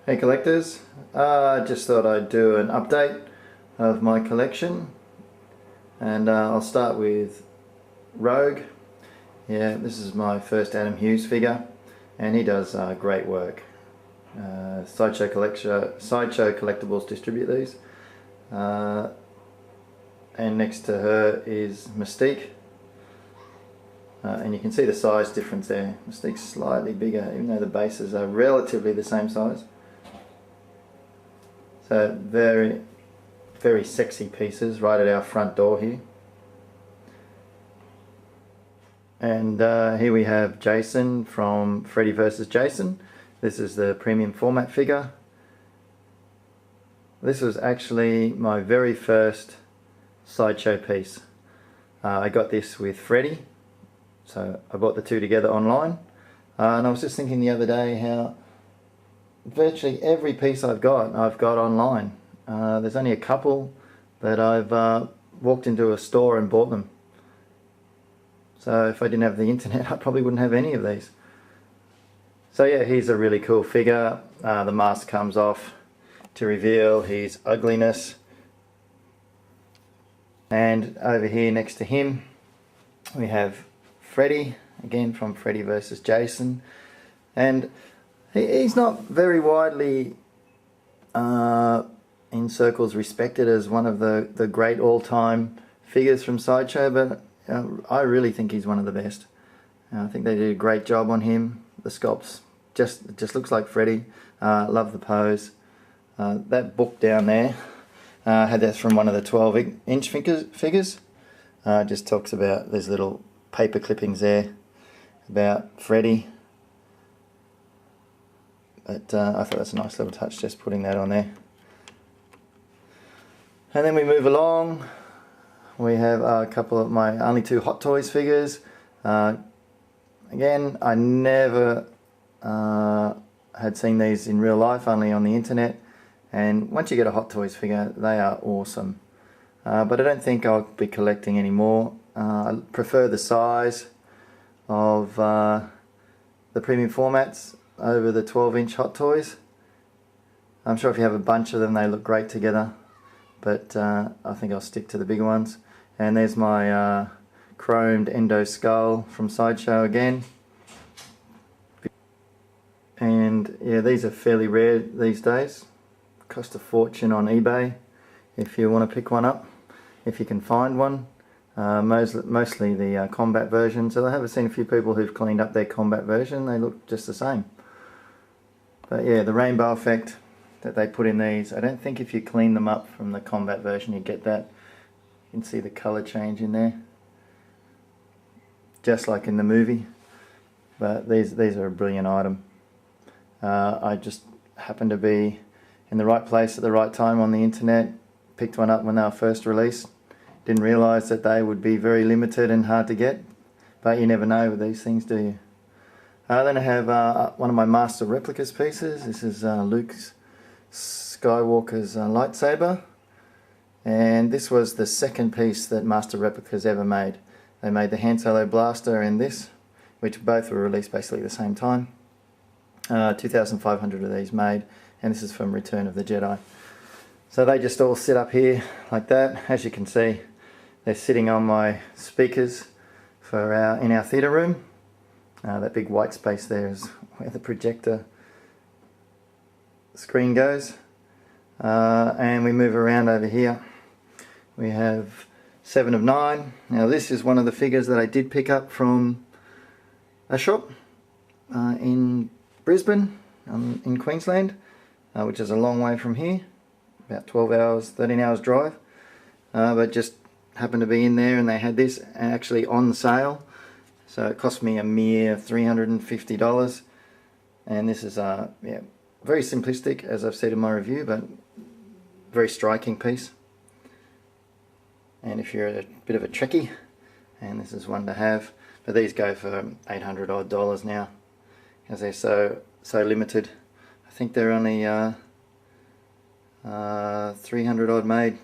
Hey collectors, just thought I'd do an update of my collection, and I'll start with Rogue. Yeah, this is my first Adam Hughes figure, and he does great work. Sideshow Collectibles distribute these, and next to her is Mystique, and you can see the size difference there. Mystique's slightly bigger, even though the bases are relatively the same size. So very, very sexy pieces right at our front door here. And here we have Jason from Freddy vs. Jason. This is the premium format figure. This was actually my very first Sideshow piece. I got this with Freddy, so I bought the two together online. And I was just thinking the other day how virtually every piece I've got online. There's only a couple that I've walked into a store and bought them. So if I didn't have the internet, I probably wouldn't have any of these. So yeah, he's a really cool figure. The mask comes off to reveal his ugliness. And over here next to him we have Freddy, again from Freddy vs. Jason. And he's not very widely in circles respected as one of the great all-time figures from Sideshow, but I really think he's one of the best. I think they did a great job on him. The sculpts just looks like Freddy. Love the pose. That book down there, had that from one of the 12-inch figures. Just talks about, there's little paper clippings there about Freddy. But I thought that's a nice little touch, just putting that on there. And then we move along. We have a couple of my only two Hot Toys figures. Again, I never had seen these in real life, only on the internet. And once you get a Hot Toys figure, they are awesome. But I don't think I'll be collecting anymore. I prefer the size of the premium formats over the 12-inch Hot Toys. I'm sure if you have a bunch of them they look great together, but I think I'll stick to the bigger ones. And there's my chromed Endo Skull from Sideshow again. And yeah, these are fairly rare these days. Cost a fortune on eBay if you want to pick one up, if you can find one. Mostly the combat version, so I have seen a few people who've cleaned up their combat version. They look just the same. But yeah, the rainbow effect that they put in these, I don't think if you clean them up from the combat version you get that. You can see the colour change in there, just like in the movie. But these are a brilliant item. I just happened to be in the right place at the right time on the internet, picked one up when they were first released. Didn't realise that they would be very limited and hard to get, but you never know with these things, do you? Then I have one of my Master Replicas pieces. This is Luke Skywalker's lightsaber, and this was the second piece that Master Replicas ever made. They made the Han Solo blaster and this, which both were released basically at the same time. 2,500 of these made, and this is from Return of the Jedi. So they just all sit up here like that. As you can see, they're sitting on my speakers for in our theatre room. That big white space there is where the projector screen goes. And we move around over here. We have 7 of 9. Now this is one of the figures that I did pick up from a shop in Brisbane, in Queensland, which is a long way from here. About 12 hours, 13 hours drive. But just happened to be in there and they had this actually on sale. So it cost me a mere $350. And this is yeah, very simplistic, as I've said in my review, but very striking piece. And if you're a bit of a Trekkie, and this is one to have. But these go for $800 odd now, as they're so limited. I think they're only 300 odd made.